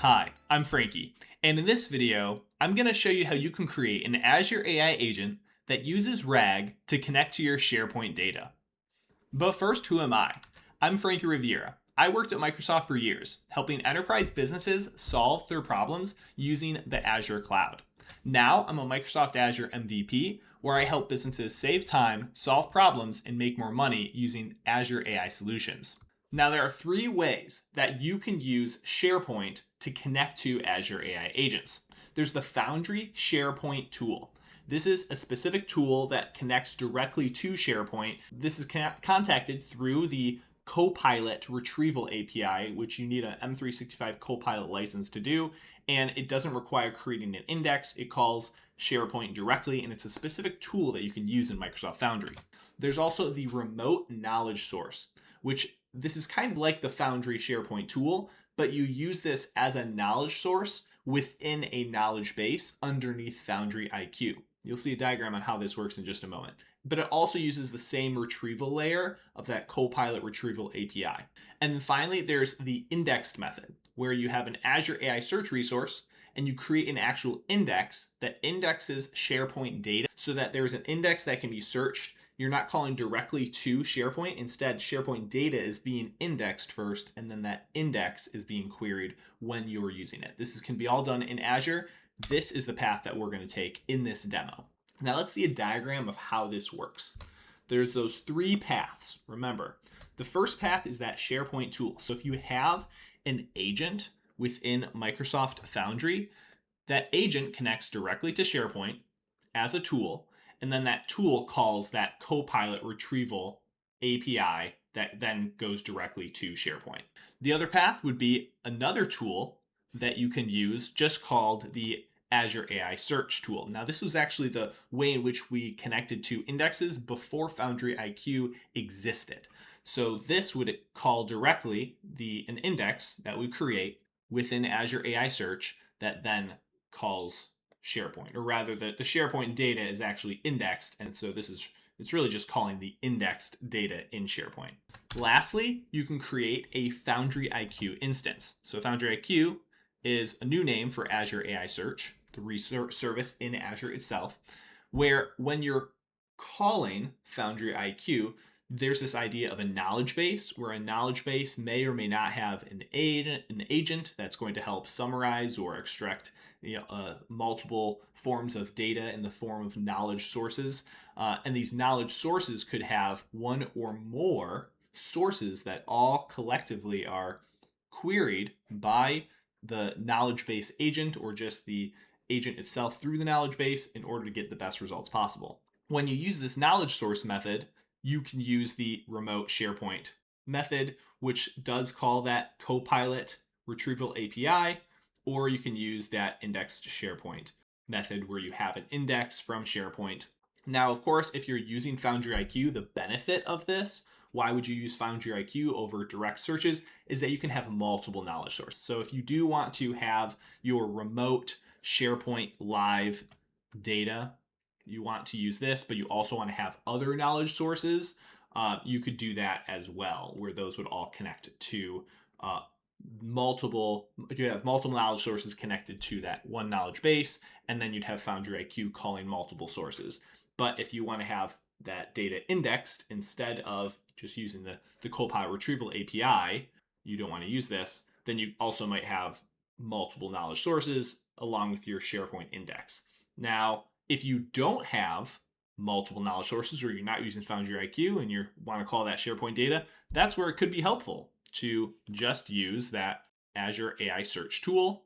Hi, I'm Frankie, and in this video, I'm going to show you how you can create an Azure AI agent that uses RAG to connect to your SharePoint data. But first, who am I? I'm Frankie Riviera. I worked at Microsoft for years, helping enterprise businesses solve their problems using the Azure cloud. Now, I'm a Microsoft Azure MVP, where I help businesses save time, solve problems, and make more money using Azure AI solutions. Now, there are three ways that you can use SharePoint to connect to Azure AI agents. There's the Foundry SharePoint tool. This is a specific tool that connects directly to SharePoint. This is contacted through the Copilot Retrieval API, which you need an M365 Copilot license to do, and it doesn't require creating an index. It calls SharePoint directly, and it's a specific tool that you can use in Microsoft Foundry. There's also the Remote Knowledge Source, which this is kind of like the Foundry SharePoint tool, but you use this as a knowledge source within a knowledge base underneath Foundry IQ. You'll see a diagram on how this works in just a moment. But it also uses the same retrieval layer of that Copilot Retrieval API. And then finally, there's the indexed method, where you have an Azure AI search resource and you create an actual index that indexes SharePoint data so that there's an index that can be searched. You're not calling directly to SharePoint. Instead, SharePoint data is being indexed first, and then that index is being queried when you're using it. This can be all done in Azure. This is the path that we're going to take in this demo. Now let's see a diagram of how this works. There's those three paths. Remember, the first path is that SharePoint tool. So if you have an agent within Microsoft Foundry, that agent connects directly to SharePoint as a tool, and then that tool calls that Copilot Retrieval API that then goes directly to SharePoint. The other path would be another tool that you can use just called the Azure AI Search tool. Now, this was actually the way in which we connected to indexes before Foundry IQ existed. So this would call directly an index that we create within Azure AI Search that then calls SharePoint, or rather the SharePoint data is actually indexed. And so it's really just calling the indexed data in SharePoint. Lastly, you can create a Foundry IQ instance. So Foundry IQ is a new name for Azure AI Search, the research service in Azure itself, where when you're calling Foundry IQ, there's this idea of a knowledge base, where a knowledge base may or may not have an agent that's going to help summarize or extract multiple forms of data in the form of knowledge sources. And these knowledge sources could have one or more sources that all collectively are queried by the knowledge base agent or just the agent itself through the knowledge base in order to get the best results possible. When you use this knowledge source method, you can use the remote SharePoint method, which does call that Copilot Retrieval API, or you can use that indexed SharePoint method where you have an index from SharePoint. Now, of course, if you're using Foundry IQ, the benefit of this, why would you use Foundry IQ over direct searches, is that you can have multiple knowledge sources. So if you do want to have your remote SharePoint live data, you want to use this, but you also want to have other knowledge sources, you could do that as well, where those would all connect to you have multiple knowledge sources connected to that one knowledge base, and then you'd have Foundry IQ calling multiple sources. But if you want to have that data indexed instead of just using the Copilot Retrieval API, you don't want to use this, then you also might have multiple knowledge sources along with your SharePoint index. Now, if you don't have multiple knowledge sources, or you're not using Foundry IQ and you want to call that SharePoint data, that's where it could be helpful to just use that Azure AI Search tool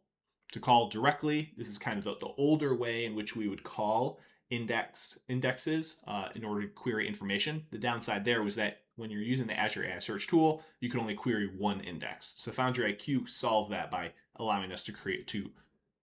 to call directly. This is kind of the older way in which we would call indexes in order to query information. The downside there was that when you're using the Azure AI Search tool, you can only query one index. So Foundry IQ solved that by allowing us to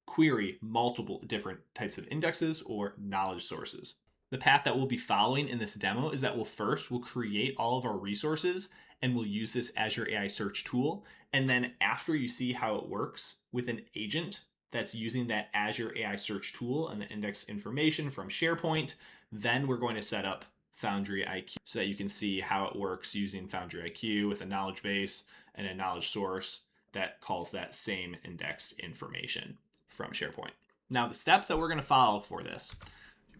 query multiple different types of indexes or knowledge sources. The path that we'll be following in this demo is that we'll create all of our resources and we'll use this Azure AI Search tool. And then after you see how it works with an agent that's using that Azure AI Search tool and the index information from SharePoint, then we're going to set up Foundry IQ so that you can see how it works using Foundry IQ with a knowledge base and a knowledge source that calls that same indexed information from SharePoint. Now, the steps that we're going to follow for this.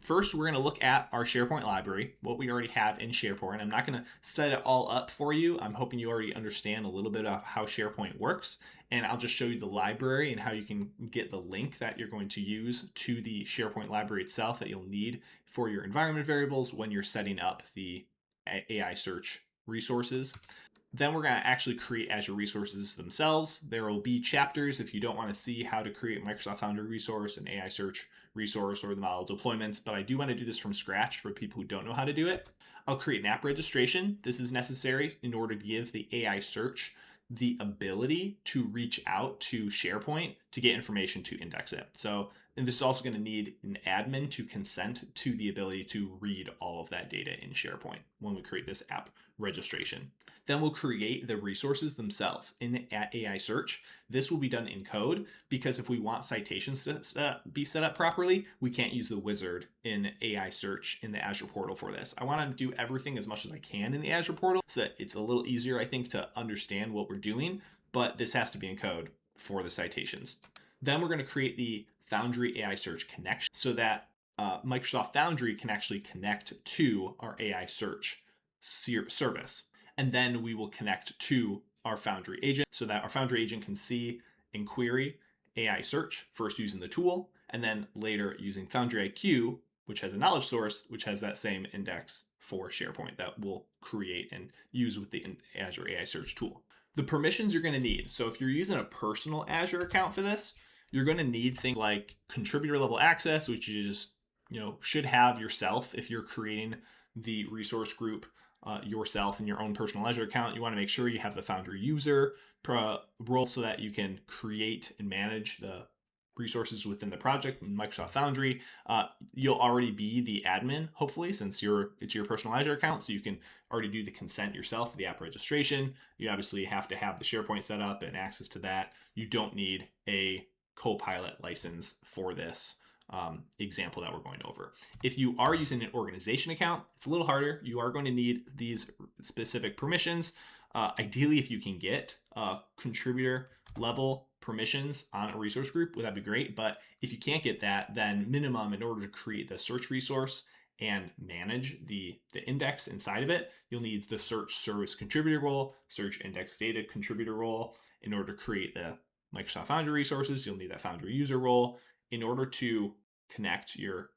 First, we're going to look at our SharePoint library, what we already have in SharePoint. I'm not going to set it all up for you. I'm hoping you already understand a little bit of how SharePoint works, and I'll just show you the library and how you can get the link that you're going to use to the SharePoint library itself that you'll need for your environment variables when you're setting up the AI search resources. Then we're going to actually create Azure resources themselves. There will be chapters if you don't want to see how to create Microsoft Foundry resource, an AI search resource, or the model deployments, but I do want to do this from scratch for people who don't know how to do it. I'll create an app registration. This is necessary in order to give the AI search the ability to reach out to SharePoint to get information to index it. And this is also going to need an admin to consent to the ability to read all of that data in SharePoint when we create this app registration. Then we'll create the resources themselves in AI search. This will be done in code because if we want citations to be set up properly, we can't use the wizard in AI search in the Azure portal for this. I want to do everything as much as I can in the Azure portal so that it's a little easier, I think, to understand what we're doing, but this has to be in code for the citations. Then we're going to create the Foundry AI search connection so that Microsoft Foundry can actually connect to our AI search service. And then we will connect to our Foundry agent so that our Foundry agent can see and query AI search, first using the tool, and then later using Foundry IQ, which has a knowledge source, which has that same index for SharePoint that we'll create and use with the Azure AI search tool. The permissions you're going to need. So if you're using a personal Azure account for this, you're going to need things like contributor level access, which you just should have yourself if you're creating the resource group yourself in your own personal Azure account. You want to make sure you have the Foundry user role so that you can create and manage the resources within the project in Microsoft Foundry. You'll already be the admin, hopefully, since it's your personal Azure account, so you can already do the consent yourself for the app registration. You obviously have to have the SharePoint set up and access to that. You don't need a Copilot license for this example that we're going over. If you are using an organization account, it's a little harder. You are going to need these specific permissions. Ideally, if you can get contributor level permissions on a resource group, that'd be great. But if you can't get that, then minimum, in order to create the search resource and manage the index inside of it, you'll need the search service contributor role, search index data contributor role. In order to create the Microsoft Foundry resources, you'll need that Foundry user role. In order to connect your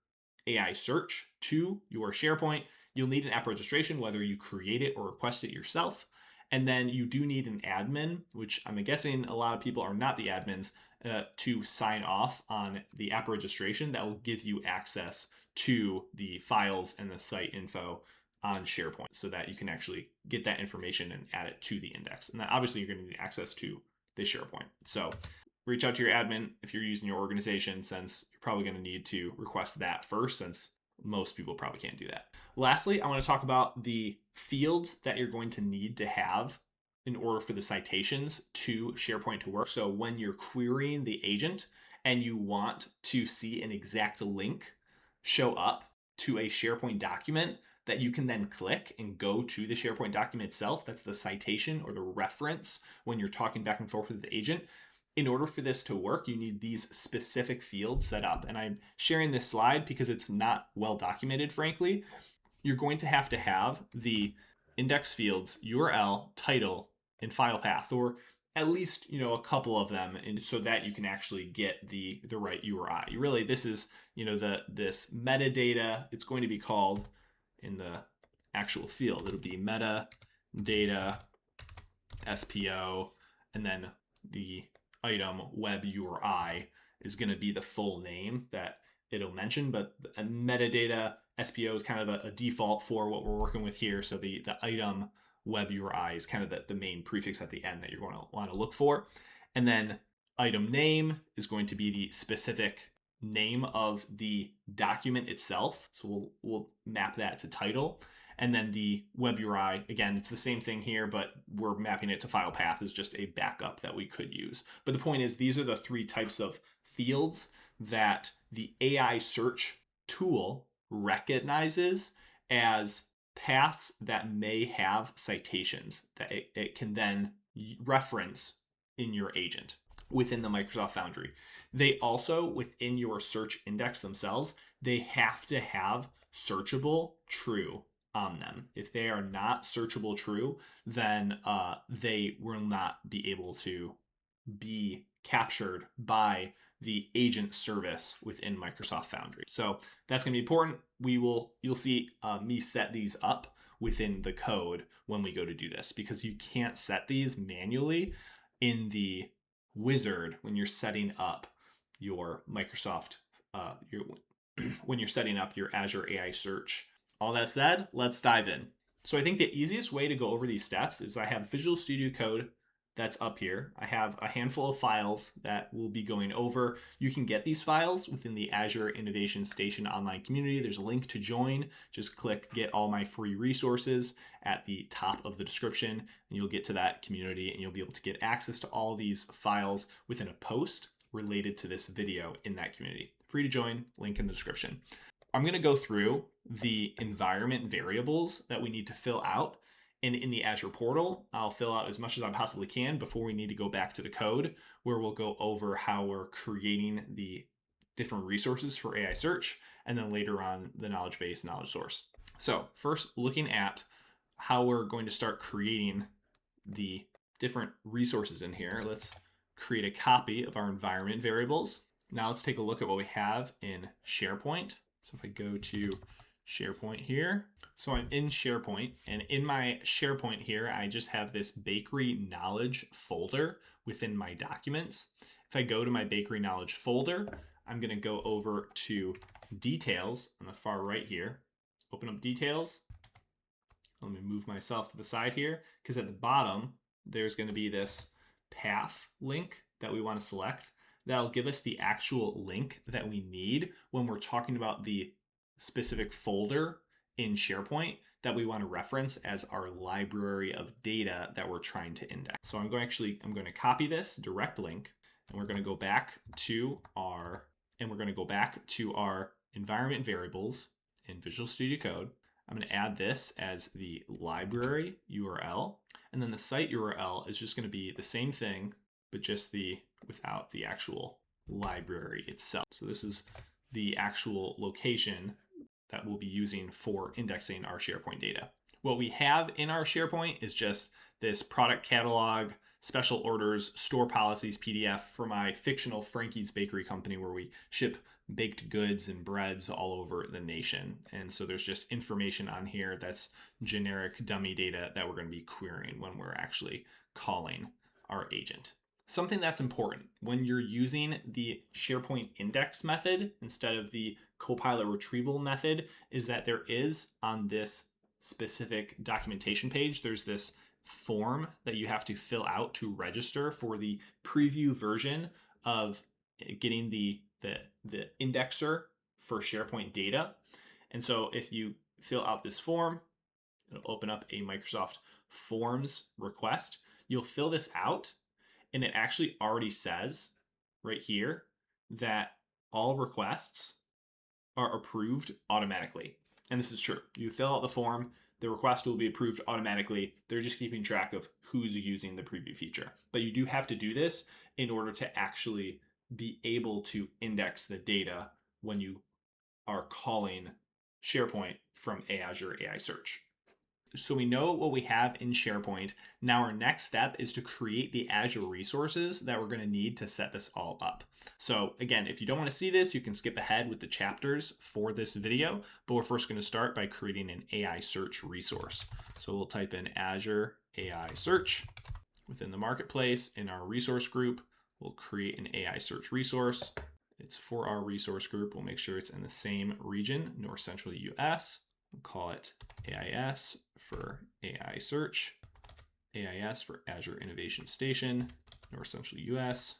AI search to your SharePoint, you'll need an app registration, whether you create it or request it yourself. And then you do need an admin, which I'm guessing a lot of people are not the admins, to sign off on the app registration that will give you access to the files and the site info on SharePoint so that you can actually get that information and add it to the index. And then obviously you're going to need access to the SharePoint. So reach out to your admin if you're using your organization, since you're probably going to need to request that first, since most people probably can't do that. Lastly, I want to talk about the fields that you're going to need to have in order for the citations to SharePoint to work. So when you're querying the agent and you want to see an exact link show up to a SharePoint document that you can then click and go to the SharePoint document itself, that's the citation or the reference when you're talking back and forth with the agent. In order for this to work, you need these specific fields set up. And I'm sharing this slide because it's not well documented, frankly. You're going to have the index fields, URL, title, and file path, or at least a couple of them, and so that you can actually get the right URI. Really, this is this metadata. It's going to be called in the actual field. It'll be metadata SPO, and then the item web URI is going to be the full name that it'll mention, but a metadata SPO is kind of a default for what we're working with here. So the item web URI is kind of the main prefix at the end that you're going to want to look for. And then item name is going to be the specific name of the document itself. So we'll map that to title. And then the web URI, again, it's the same thing here, but we're mapping it to file path as just a backup that we could use. But the point is, these are the three types of fields that the AI search tool recognizes as paths that may have citations that it can then reference in your agent within the Microsoft Foundry. They also, within your search index themselves, they have to have searchable true on them. If they are not searchable true, then they will not be able to be captured by the agent service within Microsoft Foundry. So that's going to be important. You'll see me set these up within the code when we go to do this, because you can't set these manually in the wizard when you're setting up your Microsoft, when you're setting up your Azure AI search. All that said, let's dive in. So I think the easiest way to go over these steps is I have Visual Studio Code that's up here. I have a handful of files that we'll be going over. You can get these files within the Azure Innovation Station online community. There's a link to join. Just click Get All My Free Resources at the top of the description, and you'll get to that community, and you'll be able to get access to all these files within a post related to this video in that community. Free to join, link in the description. I'm going to go through the environment variables that we need to fill out. And in the Azure portal, I'll fill out as much as I possibly can before we need to go back to the code, where we'll go over how we're creating the different resources for AI search, and then later on the knowledge base, knowledge source. So first, looking at how we're going to start creating the different resources in here, let's create a copy of our environment variables. Now let's take a look at what we have in SharePoint. So if I go to SharePoint here, so I'm in SharePoint, and in my SharePoint here, I just have this bakery knowledge folder within my documents. If I go to my bakery knowledge folder, I'm going to go over to details on the far right here, open up details. Let me move myself to the side here, because at the bottom, there's going to be this path link that we want to select. That'll give us the actual link that we need when we're talking about the specific folder in SharePoint that we want to reference as our library of data that we're trying to index. So I'm going to copy this direct link, and we're going to go back to our environment variables in Visual Studio Code. I'm going to add this as the library URL, and then the site URL is just going to be the same thing, but just without the actual library itself. So this is the actual location that we'll be using for indexing our SharePoint data. What we have in our SharePoint is just this product catalog, special orders, store policies PDF for my fictional Frankie's Bakery company, where we ship baked goods and breads all over the nation. And so there's just information on here that's generic dummy data that we're going to be querying when we're actually calling our agent. Something that's important when you're using the SharePoint index method instead of the Copilot retrieval method is that there is, on this specific documentation page, there's this form that you have to fill out to register for the preview version of getting the indexer for SharePoint data. And so if you fill out this form, it'll open up a Microsoft Forms request. You'll fill this out, and it actually already says right here that all requests are approved automatically. And this is true. You fill out the form, the request will be approved automatically. They're just keeping track of who's using the preview feature. But you do have to do this in order to actually be able to index the data when you are calling SharePoint from Azure AI Search. So we know what we have in SharePoint. Now our next step is to create the Azure resources that we're going to need to set this all up. So again, if you don't want to see this, you can skip ahead with the chapters for this video, but we're first going to start by creating an AI search resource. So we'll type in Azure AI Search within the marketplace. In our resource group, we'll create an AI search resource. It's for our resource group. We'll make sure it's in the same region, North Central US. We'll call it AIS for AI Search, AIS for Azure Innovation Station, North Central US,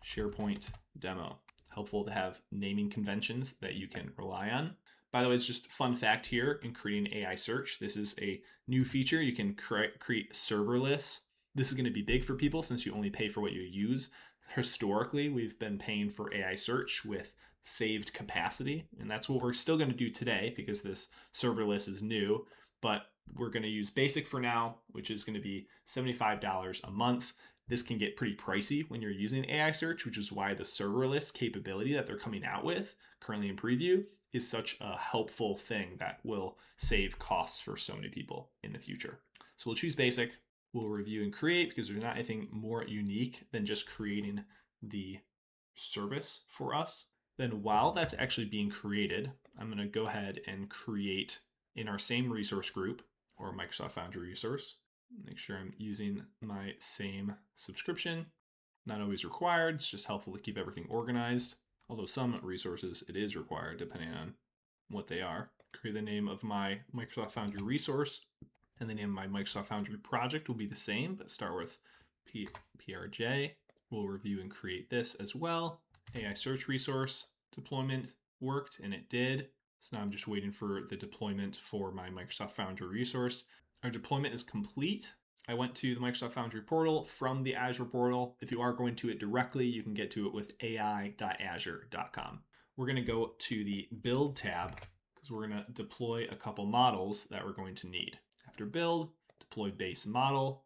SharePoint Demo. Helpful to have naming conventions that you can rely on. By the way, it's just a fun fact here in creating AI Search. This is a new feature. You can create serverless. This is going to be big for people since you only pay for what you use. Historically, we've been paying for AI Search with saved capacity, and that's what we're still going to do today because this serverless is new, but we're going to use basic for now, which is going to be $75 a month. this can get pretty pricey when you're using AI search, which is why the serverless capability that they're coming out with currently in preview is such a helpful thing that will save costs for so many people in the future. So we'll choose basic. We'll review and create because there's not anything more unique than just creating the service for us. Then while that's actually being created, I'm going to go ahead and create in our same resource group or Microsoft Foundry resource. Make sure I'm using my same subscription. Not always required. It's just helpful to keep everything organized. Although some resources it is required depending on what they are. Create the name of my Microsoft Foundry resource, and the name of my Microsoft Foundry project will be the same, but start with PRJ. We'll review and create this as well. AI search resource deployment worked, and it did. So now I'm just waiting for the deployment for my Microsoft Foundry resource. Our deployment is complete. I went to the Microsoft Foundry portal from the Azure portal. If you are going to it directly, you can get to it with ai.azure.com. We're going to go to the Build tab because we're going to deploy a couple models that we're going to need. After Build, deploy base model,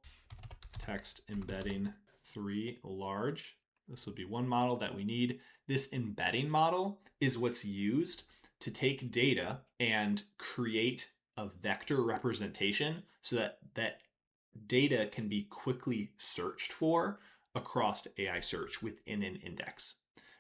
text embedding 3 large. This will be one model that we need. This embedding model is what's used to take data and create a vector representation so that that data can be quickly searched for across AI search within an index.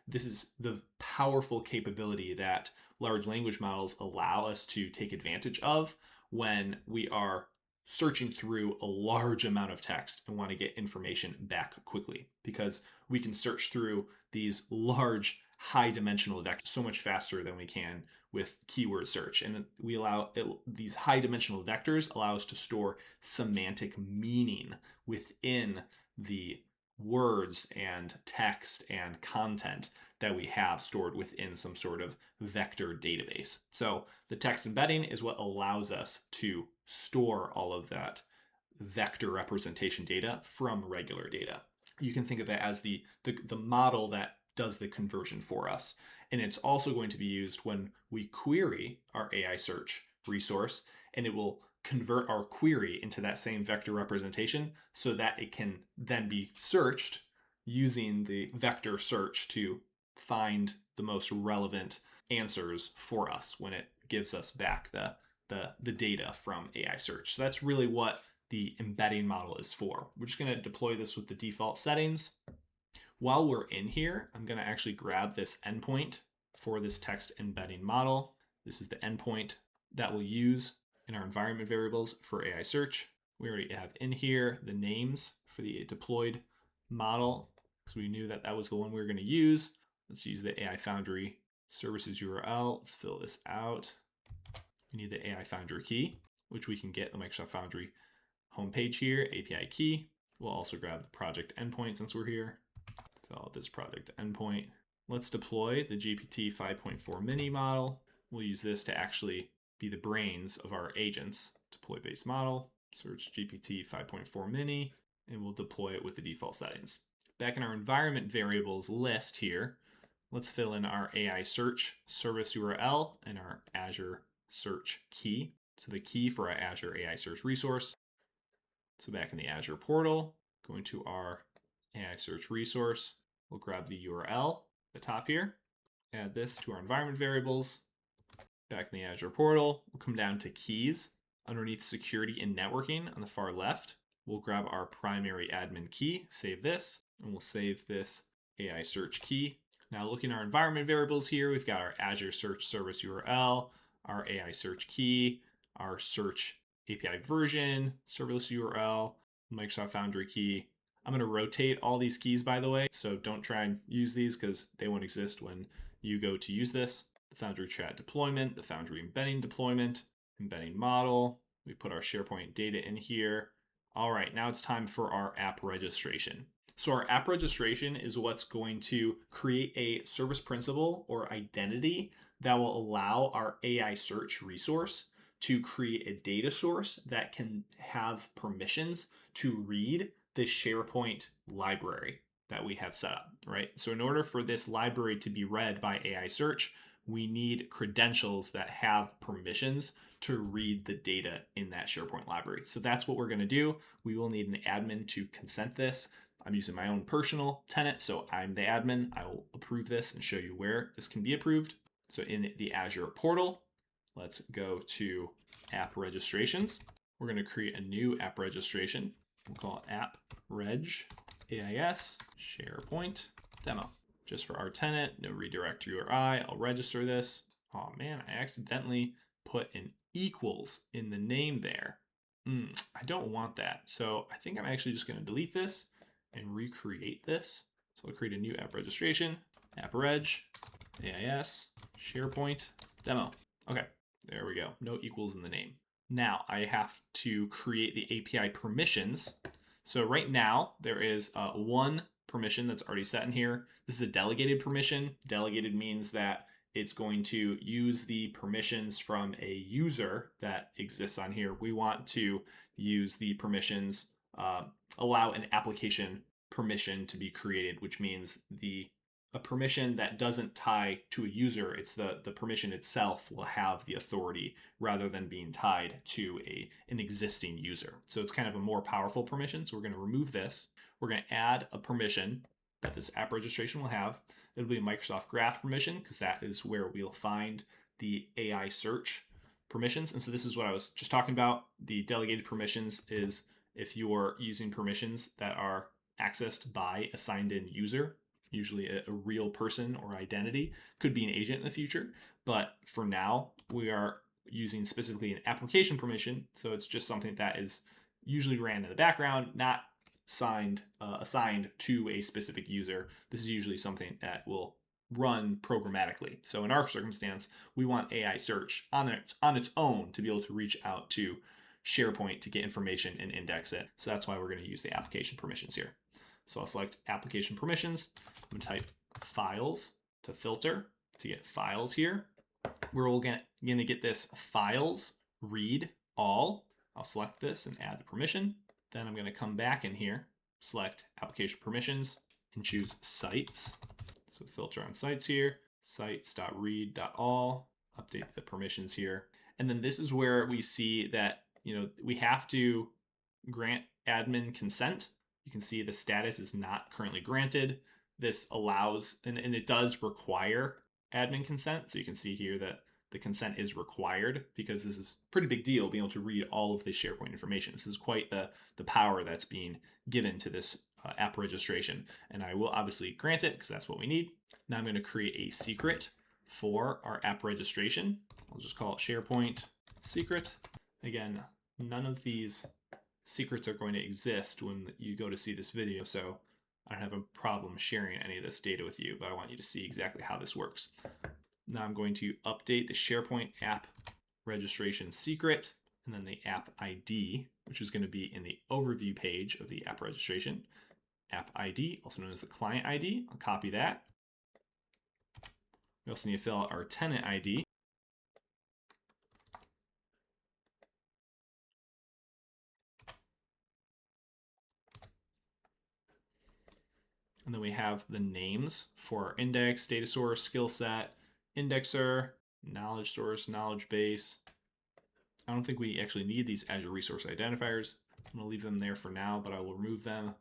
This is the powerful capability that large language models allow us to take advantage of when we are searching through a large amount of text and want to get information back quickly, because we can search through these large high dimensional vectors so much faster than we can with keyword search. And we allow these high dimensional vectors allow us to store semantic meaning within the words and text and content that we have stored within some sort of vector database. So the text embedding is what allows us to store all of that vector representation data from regular data. You can think of it as the model that does the conversion for us. And it's also going to be used when we query our AI search resource, and it will convert our query into that same vector representation so that it can then be searched using the vector search to find the most relevant answers for us when it gives us back the data from AI search. So that's really what the embedding model is for. We're just going to deploy this with the default settings. While we're in here, I'm going to actually grab this endpoint for this text embedding model. This is the endpoint that we'll use in our environment variables for AI search. We already have in here the names for the deployed model, so we knew that that was the one we were going to use. Let's use the AI Foundry Services URL. Let's fill this out. We need the AI Foundry key, which we can get the Microsoft Foundry homepage here, API key. We'll also grab the project endpoint since we're here. Fill out this project endpoint. Let's deploy the GPT 5.4 mini model. We'll use this to actually be the brains of our agents. Deploy base model, search GPT 5.4 mini, and we'll deploy it with the default settings. Back in our environment variables list here, let's fill in our AI search service URL and our Azure search key. So the key for our Azure AI search resource. So back in the Azure portal, going to our AI search resource, we'll grab the URL at the top here, add this to our environment variables. Back in the Azure portal, we'll come down to keys. Underneath security and networking on the far left, we'll grab our primary admin key, save this, and we'll save this AI search key. Now looking at our environment variables here, we've got our Azure search service URL, our AI search key, our search API version, service URL, Microsoft Foundry key. I'm going to rotate all these keys, by the way, so don't try and use these because they won't exist when you go to use this. The Foundry chat deployment, the Foundry embedding deployment, embedding model. We put our SharePoint data in here. All right, now it's time for our app registration. So our app registration is what's going to create a service principal or identity that will allow our AI search resource to create a data source that can have permissions to read the SharePoint library that we have set up, right? So in order for this library to be read by AI search, we need credentials that have permissions to read the data in that SharePoint library. So that's what we're going to do. We will need an admin to consent this. I'm using my own personal tenant, so I'm the admin. I will approve this and show you where this can be approved. So in the Azure portal, let's go to app registrations. We're going to create a new app registration. We'll call it app reg AIS SharePoint demo. Just for our tenant, no redirect URI. I'll register this. Oh man, I accidentally put an equals in the name there. I don't want that. So I think I'm actually just going to delete this and recreate this. So I'll create a new app registration, app reg, AIS, SharePoint, demo. Okay, there we go. No equals in the name. Now I have to create the API permissions. So right now there is one permission that's already set in here. This is a delegated permission. Delegated means that it's going to use the permissions from a user that exists on here. We want to use the permissions, allow an application permission to be created, which means a permission that doesn't tie to a user. It's the permission itself will have the authority rather than being tied to an existing user. So it's kind of a more powerful permission. So we're going to remove this. We're going to add a permission that this app registration will have. It'll be a Microsoft Graph permission because that is where we'll find the AI search permissions. And so this is what I was just talking about. The delegated permissions is if you're using permissions that are accessed by a signed in user, usually a real person or identity, could be an agent in the future. But for now, we are using specifically an application permission. So it's just something that is usually ran in the background, not assigned to a specific user. This is usually something that will run programmatically. So in our circumstance, we want AI search on its own to be able to reach out to SharePoint to get information and index it. So that's why we're going to use the application permissions here. So I'll select application permissions. I'm going to type files to filter to get files here. We're all going to get this files read all. I'll select this and add the permission. Then I'm going to come back in here, select application permissions, and choose sites. So filter on sites here, sites.read.all, update the permissions here. And then this is where we see that, we have to grant admin consent. You can see the status is not currently granted. This allows, and it does require admin consent. So you can see here that the consent is required because this is a pretty big deal being able to read all of the SharePoint information. This is quite the power that's being given to this app registration. And I will obviously grant it because that's what we need. Now I'm going to create a secret for our app registration. I'll just call it SharePoint secret. Again, none of these secrets are going to exist when you go to see this video, so I don't have a problem sharing any of this data with you, but I want you to see exactly how this works. Now I'm going to update the SharePoint app registration secret, and then the app ID, which is going to be in the overview page of the app registration. App ID, also known as the client ID. I'll copy that. We also need to fill out our tenant ID. And then we have the names for our index, data source, skill set, indexer, knowledge source, knowledge base. I don't think we actually need these Azure resource identifiers. I'm going to leave them there for now, but I will remove them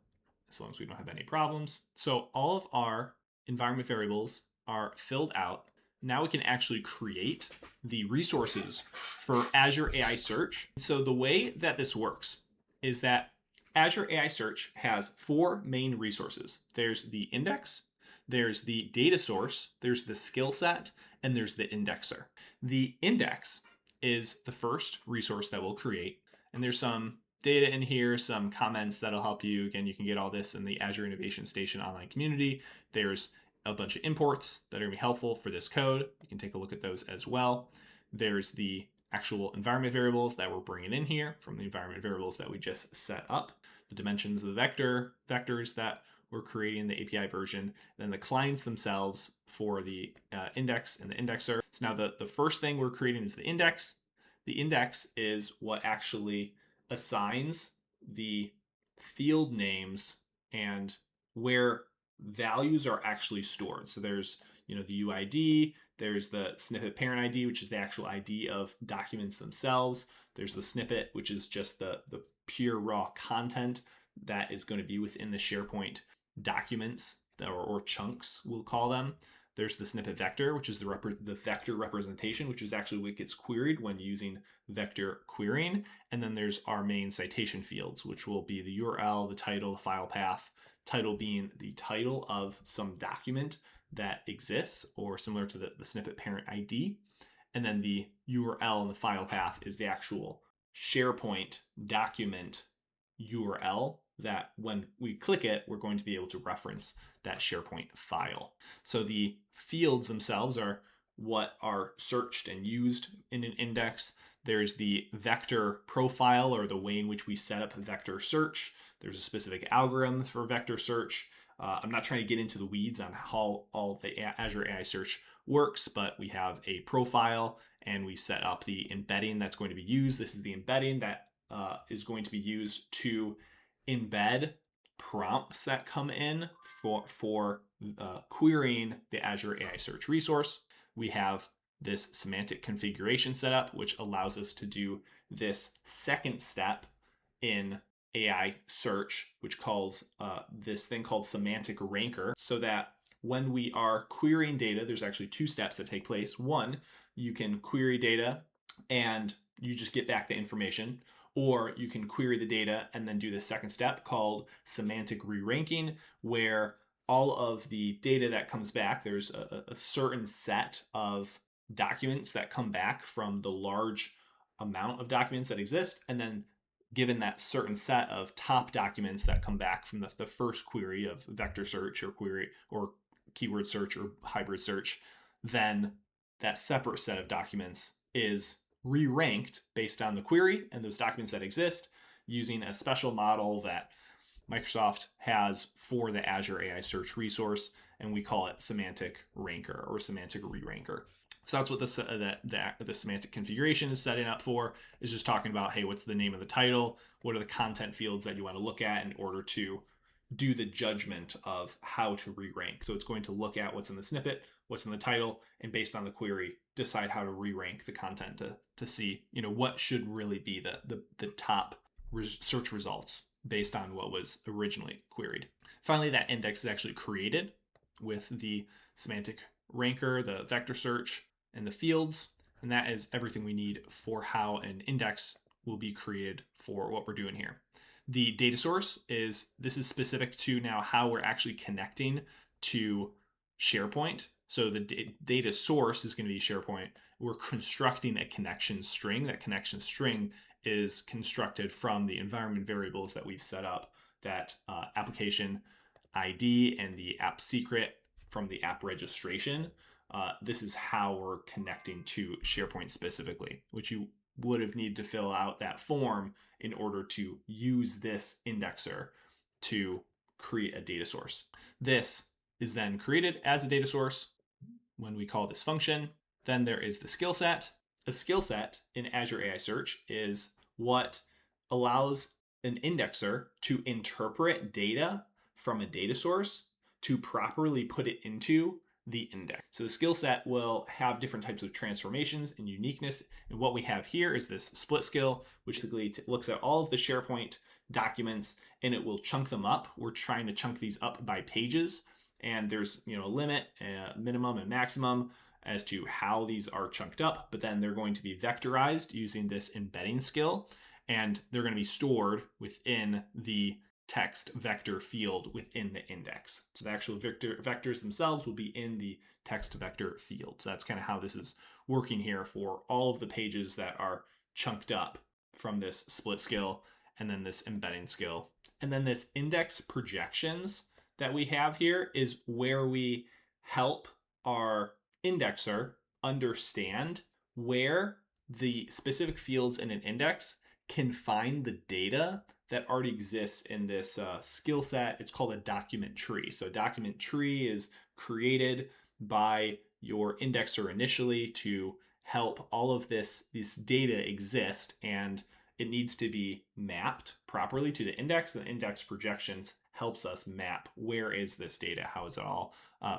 as long as we don't have any problems. So all of our environment variables are filled out. Now we can actually create the resources for Azure AI Search. So the way that this works is that Azure AI Search has 4 main resources. There's the index, there's the data source, there's the skill set, and there's the indexer. The index is the first resource that we'll create, and there's some data in here, some comments that'll help you. Again, you can get all this in the Azure Innovation Station online community. There's a bunch of imports that are going to be helpful for this code. You can take a look at those as well. There's the actual environment variables that we're bringing in here from the environment variables that we just set up, the dimensions of the vectors that we're creating in the API version, then the clients themselves for the index and the indexer. So now the first thing we're creating is the index. The index is what actually assigns the field names and where values are actually stored. So there's the UID, there's the snippet parent ID, which is the actual ID of documents themselves. There's the snippet, which is just the pure raw content that is going to be within the SharePoint documents, or chunks, we'll call them. There's the snippet vector, which is the vector representation, which is actually what gets queried when using vector querying. And then there's our main citation fields, which will be the URL, the title, the file path, title being the title of some document that exists, or similar to the snippet parent ID. And then the URL and the file path is the actual SharePoint document URL that when we click it, we're going to be able to reference that SharePoint file. So the fields themselves are what are searched and used in an index. There's the vector profile, or the way in which we set up vector search. There's a specific algorithm for vector search. I'm not trying to get into the weeds on how all the Azure AI search works, but we have a profile and we set up the embedding that's going to be used. This is the embedding that is going to be used to embed prompts that come in for querying the Azure AI search resource. We have this semantic configuration setup, which allows us to do this second step in AI search, which calls this thing called semantic ranker, so that when we are querying data, there's actually two steps that take place. One, you can query data and you just get back the information, or you can query the data and then do the second step called semantic re-ranking, where all of the data that comes back, there's a certain set of documents that come back from the large amount of documents that exist, and then given that certain set of top documents that come back from the first query of vector search or query or keyword search or hybrid search, then that separate set of documents is re-ranked based on the query and those documents that exist using a special model that Microsoft has for the Azure AI search resource, and we call it semantic ranker or semantic re-ranker. So that's what the semantic configuration is setting up for, is just talking about, hey, what's the name of the title? What are the content fields that you want to look at in order to do the judgment of how to re-rank? So it's going to look at what's in the snippet, what's in the title, and based on the query, decide how to re-rank the content to see, what should really be the top search results based on what was originally queried. Finally, that index is actually created with the semantic ranker, the vector search, and the fields, and that is everything we need for how an index will be created for what we're doing here. The data source this is specific to now how we're actually connecting to SharePoint. So the data source is going to be SharePoint. We're constructing a connection string. That connection string is constructed from the environment variables that we've set up, that application ID and the app secret from the app registration. This is how we're connecting to SharePoint specifically, which you would have needed to fill out that form in order to use this indexer to create a data source. This is then created as a data source when we call this function. Then there is the skill set. A skill set in Azure AI Search is what allows an indexer to interpret data from a data source to properly put it into the index. So the skill set will have different types of transformations and uniqueness. And what we have here is this split skill, which basically looks at all of the SharePoint documents and it will chunk them up. We're trying to chunk these up by pages, and there's a limit, minimum and maximum as to how these are chunked up, but then they're going to be vectorized using this embedding skill, and they're going to be stored within the text vector field within the index. So the actual vectors themselves will be in the text vector field. So that's kind of how this is working here for all of the pages that are chunked up from this split skill and then this embedding skill. And then this index projections that we have here is where we help our indexer understand where the specific fields in an index can find the data that already exists in this skill set. It's called a document tree. So a document tree is created by your indexer initially to help all of this data exist, and it needs to be mapped properly to the index. And index projections helps us map where is this data, how is it all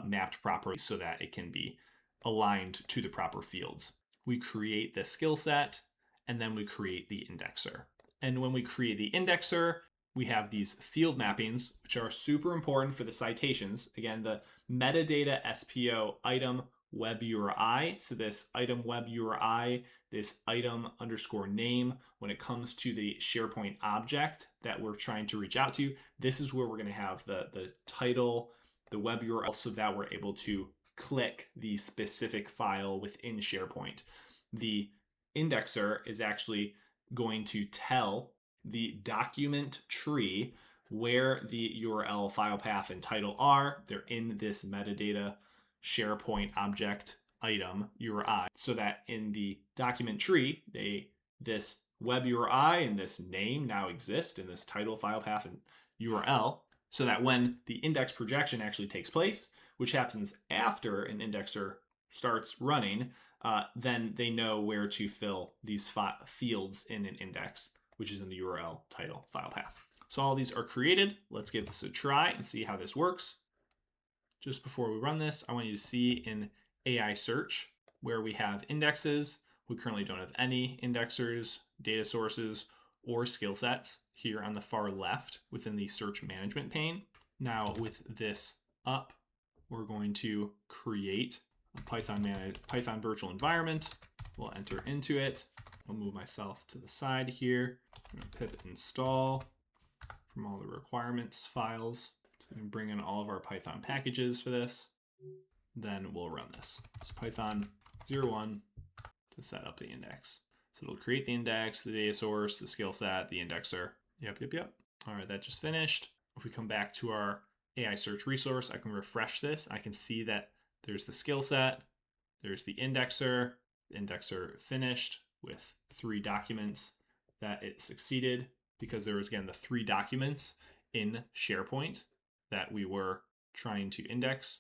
mapped properly so that it can be aligned to the proper fields. We create the skill set, and then we create the indexer. And when we create the indexer, we have these field mappings, which are super important for the citations. Again, the metadata SPO item web URI. So this item web URI, this item underscore name, when it comes to the SharePoint object that we're trying to reach out to, this is where we're going to have the title, the web URL, so that we're able to click the specific file within SharePoint. The indexer is actually going to tell the document tree where the URL, file path, and title are. They're in this metadata SharePoint object item URI, so that in the document tree, this web URI and this name now exist in this title, file path, and URL, so that when the index projection actually takes place, which happens after an indexer starts running, then they know where to fill these fields in an index, which is in the URL, title, file path. So all these are created. Let's give this a try and see how this works. Just before we run this, I want you to see in AI search where we have indexes. We currently don't have any indexers, data sources, or skill sets here on the far left within the search management pane. Now with this up, we're going to create a Python virtual environment. We'll enter into it. I'll move myself to the side here. I'm going to pip install from all the requirements files. So we can bring in all of our Python packages for this. Then we'll run this. So Python 01 to set up the index. So it'll create the index, the data source, the skill set, the indexer. Yep. All right, that just finished. If we come back to our AI search resource, I can refresh this. I can see that there's the skill set, there's the indexer finished with 3 documents that it succeeded because there was, again, the 3 documents in SharePoint that we were trying to index.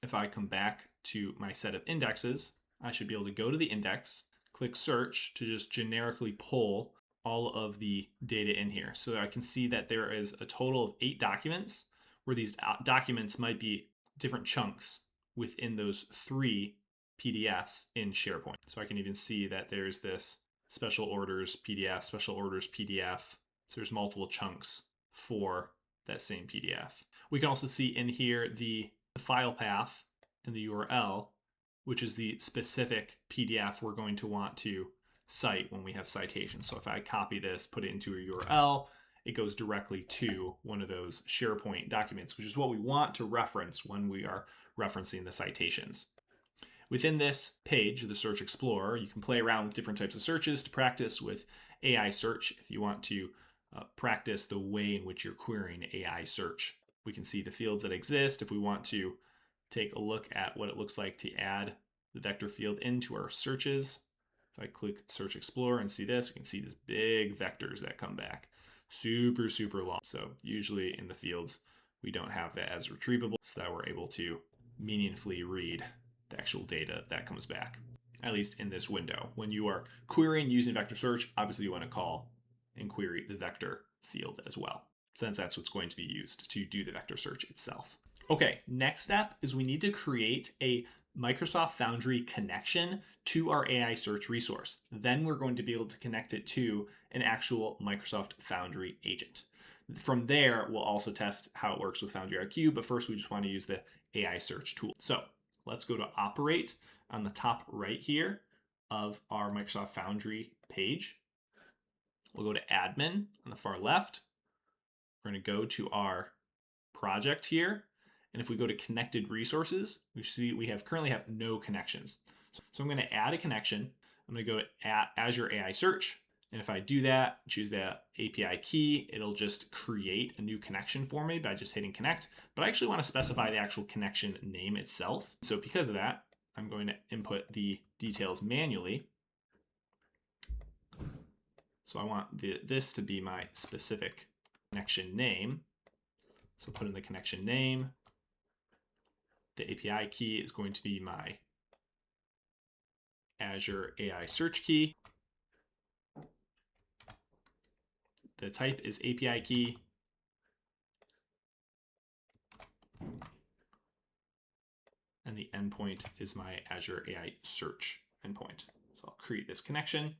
If I come back to my set of indexes, I should be able to go to the index, click search to just generically pull all of the data in here. So I can see that there is a total of 8 documents where these documents might be different chunks within those 3 PDFs in SharePoint. So I can even see that there's this special orders PDF, special orders PDF. So there's multiple chunks for that same PDF. We can also see in here the file path and the URL, which is the specific PDF we're going to want to cite when we have citations. So if I copy this, put it into a URL, it goes directly to one of those SharePoint documents, which is what we want to reference when we are referencing the citations. Within this page, the Search Explorer, you can play around with different types of searches to practice with AI search if you want to practice the way in which you're querying AI search. We can see the fields that exist. If we want to take a look at what it looks like to add the vector field into our searches, if I click Search Explorer and see this, we can see these big vectors that come back. Super, super long. So usually in the fields, we don't have that as retrievable so that we're able to meaningfully read the actual data that comes back, at least in this window. When you are querying using vector search, obviously you want to call and query the vector field as well, since that's what's going to be used to do the vector search itself. Okay, next step is we need to create a Microsoft Foundry connection to our AI search resource. Then we're going to be able to connect it to an actual Microsoft Foundry agent. From there, we'll also test how it works with Foundry IQ, but first we just want to use the AI search tool. So let's go to Operate on the top right here of our Microsoft Foundry page. We'll go to Admin on the far left. We're going to go to our project here. And if we go to Connected Resources, we see we currently have no connections. So I'm going to add a connection. I'm going to go to Azure AI Search. And if I do that, choose the API key, it'll just create a new connection for me by just hitting connect. But I actually want to specify the actual connection name itself. So because of that, I'm going to input the details manually. So I want this to be my specific connection name. So put in the connection name. The API key is going to be my Azure AI search key. The type is API key. And the endpoint is my Azure AI search endpoint. So I'll create this connection.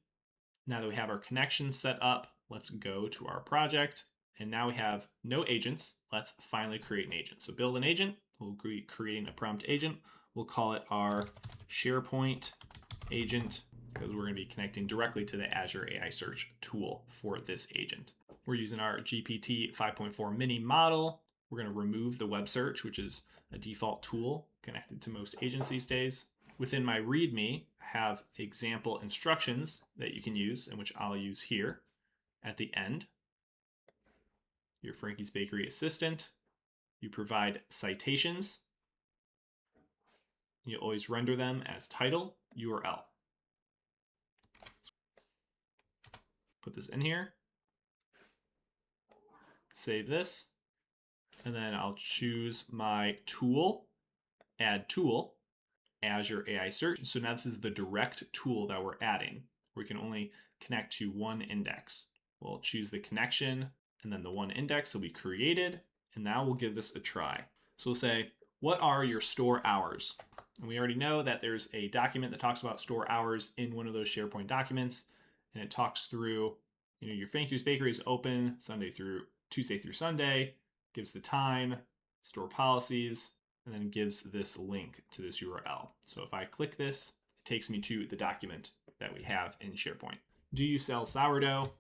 Now that we have our connection set up, let's go to our project. And now we have no agents. Let's finally create an agent. So build an agent. We'll be creating a prompt agent. We'll call it our SharePoint agent because we're going to be connecting directly to the Azure AI Search tool for this agent. We're using our GPT 5.4 mini model. We're going to remove the web search, which is a default tool connected to most agents these days. Within my README, I have example instructions that you can use and which I'll use here at the end. Your Frankie's Bakery assistant. You provide citations. You always render them as title, URL. Put this in here. Save this. And then I'll choose my tool, add tool, Azure AI Search. So now this is the direct tool that we're adding. We can only connect to one index. We'll choose the connection, and then the one index will be created. And now we'll give this a try. So we'll say, what are your store hours? And we already know that there's a document that talks about store hours in one of those SharePoint documents. And it talks through, your Frankie's Bakery is open Tuesday through Sunday, gives the time, store policies, and then gives this link to this URL. So if I click this, it takes me to the document that we have in SharePoint. Do you sell sourdough?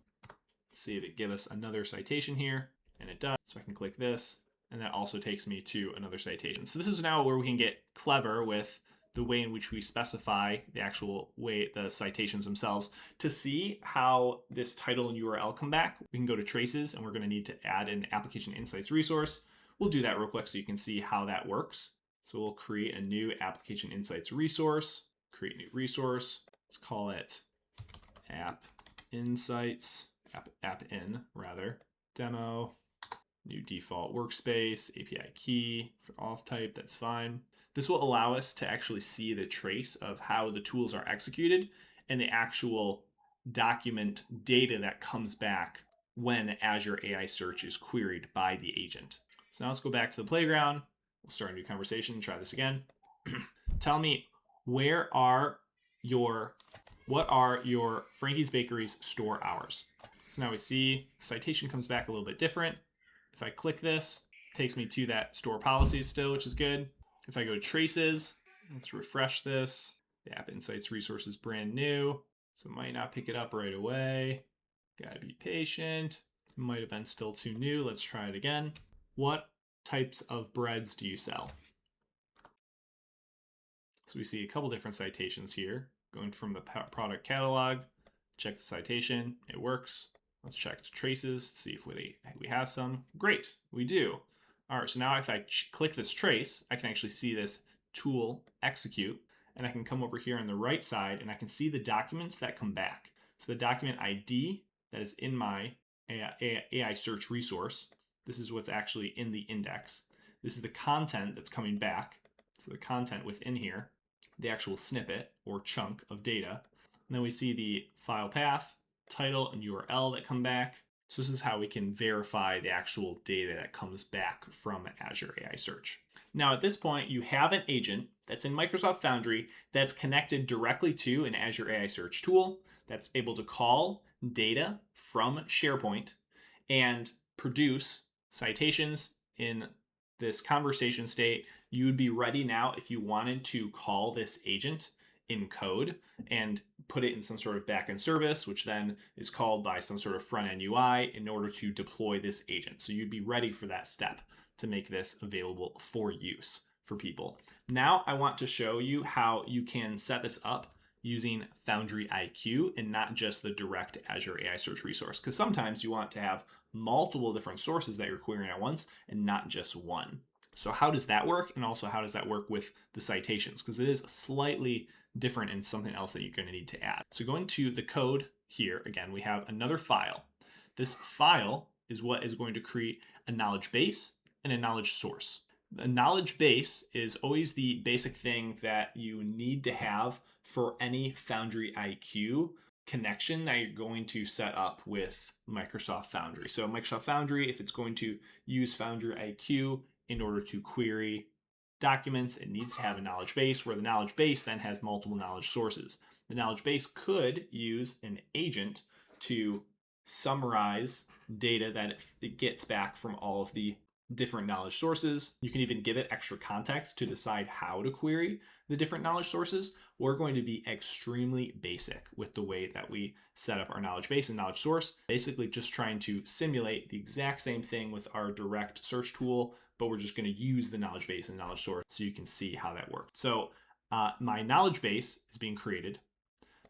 See if it gives us another citation here, and it does. So I can click this, and that also takes me to another citation. So this is now where we can get clever with the way in which we specify the actual way the citations themselves. To see how this title and URL come back, we can go to traces, and we're going to need to add an application insights resource. We'll do that real quick so you can see how that works. So we'll create a new application insights resource, create a new resource. Let's call it app insights, app in rather, demo, new default workspace, API key for auth type, that's fine. This will allow us to actually see the trace of how the tools are executed and the actual document data that comes back when Azure AI Search is queried by the agent. So now let's go back to the playground. We'll start a new conversation, try this again. Tell me, what are your Frankie's Bakery's store hours? So now we see citation comes back a little bit different. If I click this, it takes me to that store policies still, which is good. If I go to traces, let's refresh this. The app insights resource is brand new, so it might not pick it up right away. Gotta be patient. It might have been still too new. Let's try it again. What types of breads do you sell? So we see a couple different citations here. Going from the product catalog, check the citation, it works. Let's check traces, see if we have some. Great, we do. All right, so now if I click this trace, I can actually see this tool execute, and I can come over here on the right side and I can see the documents that come back. So the document ID that is in my AI search resource, this is what's actually in the index. This is the content that's coming back. So the content within here, the actual snippet or chunk of data. And then we see the file path, title, and URL that come back. So this is how we can verify the actual data that comes back from Azure AI Search. Now at this point, you have an agent that's in Microsoft Foundry that's connected directly to an Azure AI Search tool that's able to call data from SharePoint and produce citations in this conversation state. You would be ready now if you wanted to call this agent in code and put it in some sort of backend service, which then is called by some sort of front-end UI in order to deploy this agent. So you'd be ready for that step to make this available for use for people. Now I want to show you how you can set this up using Foundry IQ and not just the direct Azure AI Search resource, because sometimes you want to have multiple different sources that you're querying at once and not just one. So how does that work? And also how does that work with the citations? Because it is slightly different and something else that you're going to need to add. So going to the code here, again, we have another file. This file is what is going to create a knowledge base and a knowledge source. A knowledge base is always the basic thing that you need to have for any Foundry IQ connection that you're going to set up with Microsoft Foundry. So Microsoft Foundry, if it's going to use Foundry IQ in order to query documents, it needs to have a knowledge base where the knowledge base then has multiple knowledge sources. The knowledge base could use an agent to summarize data that it gets back from all of the different knowledge sources. You can even give it extra context to decide how to query the different knowledge sources. We're going to be extremely basic with the way that we set up our knowledge base and knowledge source, basically just trying to simulate the exact same thing with our direct search tool, but we're just going to use the knowledge base and knowledge source so you can see how that works. So my knowledge base is being created.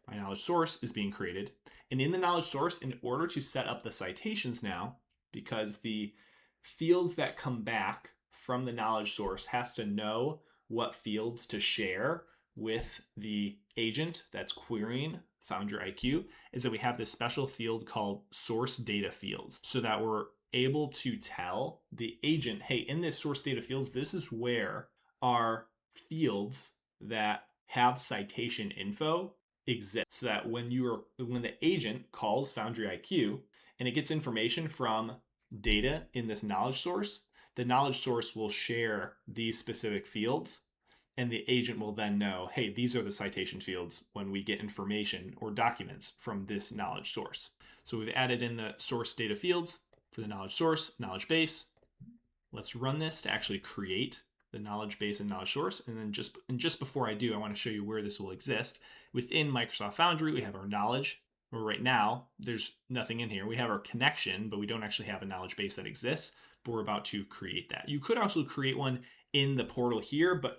My knowledge source is being created. And in the knowledge source, in order to set up the citations now, because the fields that come back from the knowledge source has to know what fields to share with the agent that's querying Foundry IQ, is that we have this special field called source data fields, so that we're able to tell the agent, hey, in this source data fields, this is where our fields that have citation info exist, so that when the agent calls Foundry IQ and it gets information from data in this knowledge source, the knowledge source will share these specific fields, and the agent will then know, hey, these are the citation fields when we get information or documents from this knowledge source. So we've added in the source data fields for the knowledge source, knowledge base. Let's run this to actually create the knowledge base and knowledge source. And then just before I do, I want to show you where this will exist. Within Microsoft Foundry, we have our knowledge. Well, right now, there's nothing in here. We have our connection, but we don't actually have a knowledge base that exists, but we're about to create that. You could also create one in the portal here, but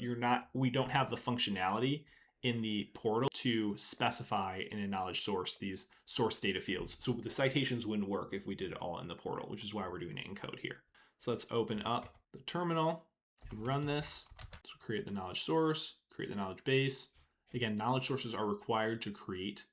we don't have the functionality in the portal to specify in a knowledge source these source data fields. So the citations wouldn't work if we did it all in the portal, which is why we're doing it in code here. So let's open up the terminal and run this. So create the knowledge source, create the knowledge base. Again, knowledge sources are required to create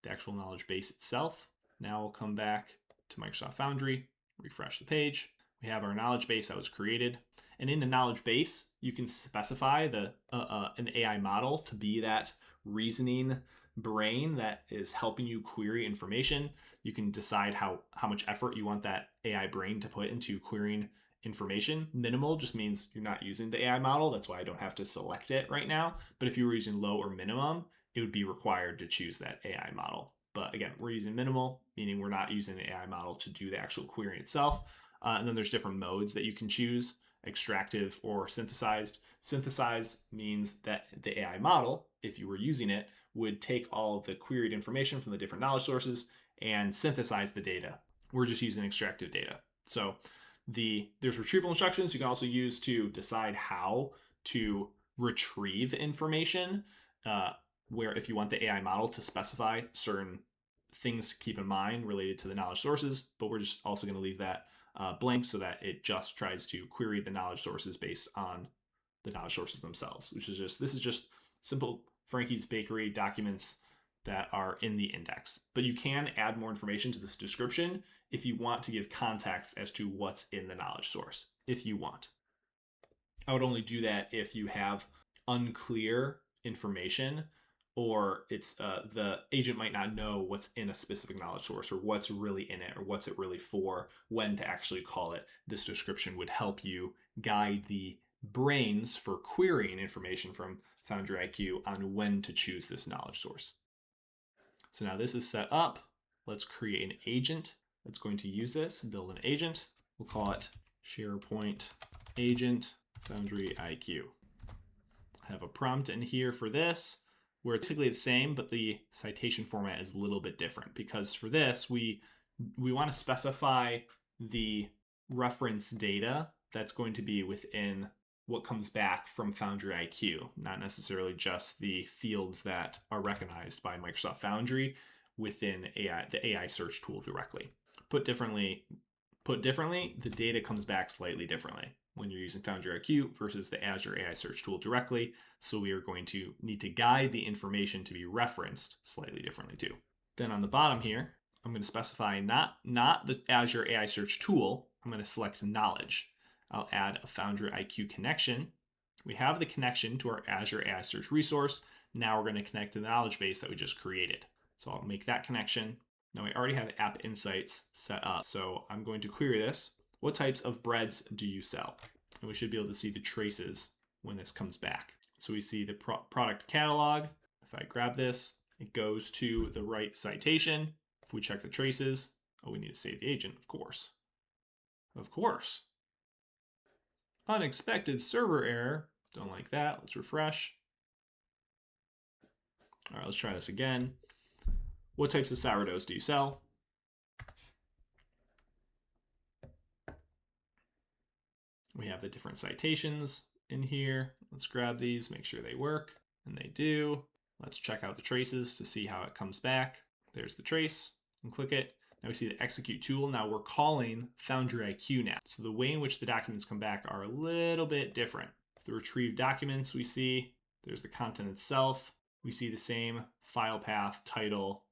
the actual knowledge base itself. Now we'll come back to Microsoft Foundry, refresh the page. We have our knowledge base that was created. And in the knowledge base, you can specify an AI model to be that reasoning brain that is helping you query information. You can decide how much effort you want that AI brain to put into querying information. Minimal just means you're not using the AI model. That's why I don't have to select it right now. But if you were using low or minimum, it would be required to choose that AI model. But again, we're using minimal, meaning we're not using the AI model to do the actual query itself. And then there's different modes that you can choose, extractive or synthesized. Synthesize means that the AI model, if you were using it, would take all of the queried information from the different knowledge sources and synthesize the data. We're just using extractive data. So there's retrieval instructions you can also use to decide how to retrieve information, where if you want the AI model to specify certain things to keep in mind related to the knowledge sources, but we're just also going to leave that blank so that it just tries to query the knowledge sources based on the knowledge sources themselves, this is just simple Frankie's Bakery documents that are in the index. But you can add more information to this description if you want to give context as to what's in the knowledge source, if you want. I would only do that if you have unclear information, or it's the agent might not know what's in a specific knowledge source or what's really in it or what's it really for, when to actually call it. This description would help you guide the brains for querying information from Foundry IQ on when to choose this knowledge source. So now this is set up. Let's create an agent that's going to use this, build an agent. We'll call it SharePoint Agent Foundry IQ. I have a prompt in here for this, where it's basically the same, but the citation format is a little bit different, because for this, we want to specify the reference data that's going to be within what comes back from Foundry IQ, not necessarily just the fields that are recognized by Microsoft Foundry within the AI search tool directly. Put differently, the data comes back slightly differently when you're using Foundry IQ versus the Azure AI search tool directly. So we are going to need to guide the information to be referenced slightly differently too. Then on the bottom here, I'm going to specify not the Azure AI search tool. I'm going to select knowledge. I'll add a Foundry IQ connection. We have the connection to our Azure AI search resource. Now we're going to connect to the knowledge base that we just created. So I'll make that connection. Now we already have App Insights set up. So I'm going to query this. What types of breads do you sell? And we should be able to see the traces when this comes back. So we see the product catalog. If I grab this, it goes to the right citation. If we check the traces, Oh, we need to save the agent, of course. Of course. Unexpected server error. Don't like that. Let's refresh. All right, let's try this again. What types of sourdoughs do you sell? We have the different citations in here. Let's grab these, make sure they work, and they do. Let's check out the traces to see how it comes back. There's the trace, and click it. Now we see the execute tool. Now we're calling Foundry IQ now. So the way in which the documents come back are a little bit different. The retrieved documents we see, there's the content itself. We see the same file path, title,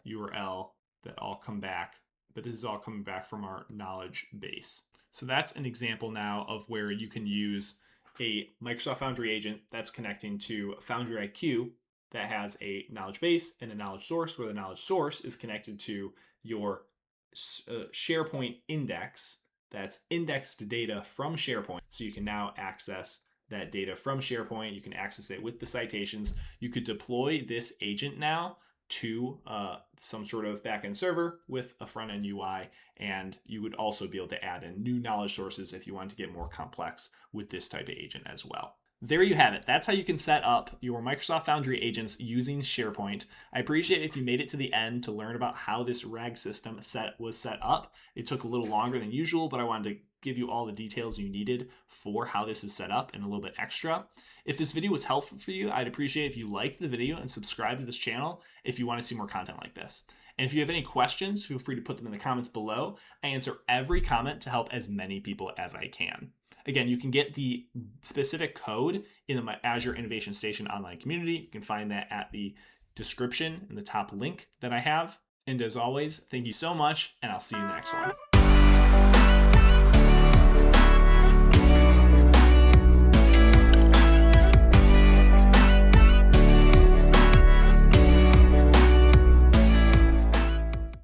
URL that all come back, but this is all coming back from our knowledge base. So that's an example now of where you can use a Microsoft Foundry agent that's connecting to Foundry IQ that has a knowledge base and a knowledge source, where the knowledge source is connected to your SharePoint index that's indexed data from SharePoint. So you can now access that data from SharePoint. You can access it with the citations. You could deploy this agent now to some sort of backend server with a front-end UI, and you would also be able to add in new knowledge sources if you want to get more complex with this type of agent as well. There you have it. That's how you can set up your Microsoft Foundry agents using SharePoint. I appreciate if you made it to the end to learn about how this RAG system was set up. It took a little longer than usual, but I wanted to give you all the details you needed for how this is set up and a little bit extra. If this video was helpful for you, I'd appreciate if you liked the video and subscribe to this channel if you want to see more content like this. And if you have any questions, feel free to put them in the comments below. I answer every comment to help as many people as I can. Again, you can get the specific code in the Azure Innovation Station online community. You can find that at the description in the top link that I have. And as always, thank you so much, and I'll see you in the next one.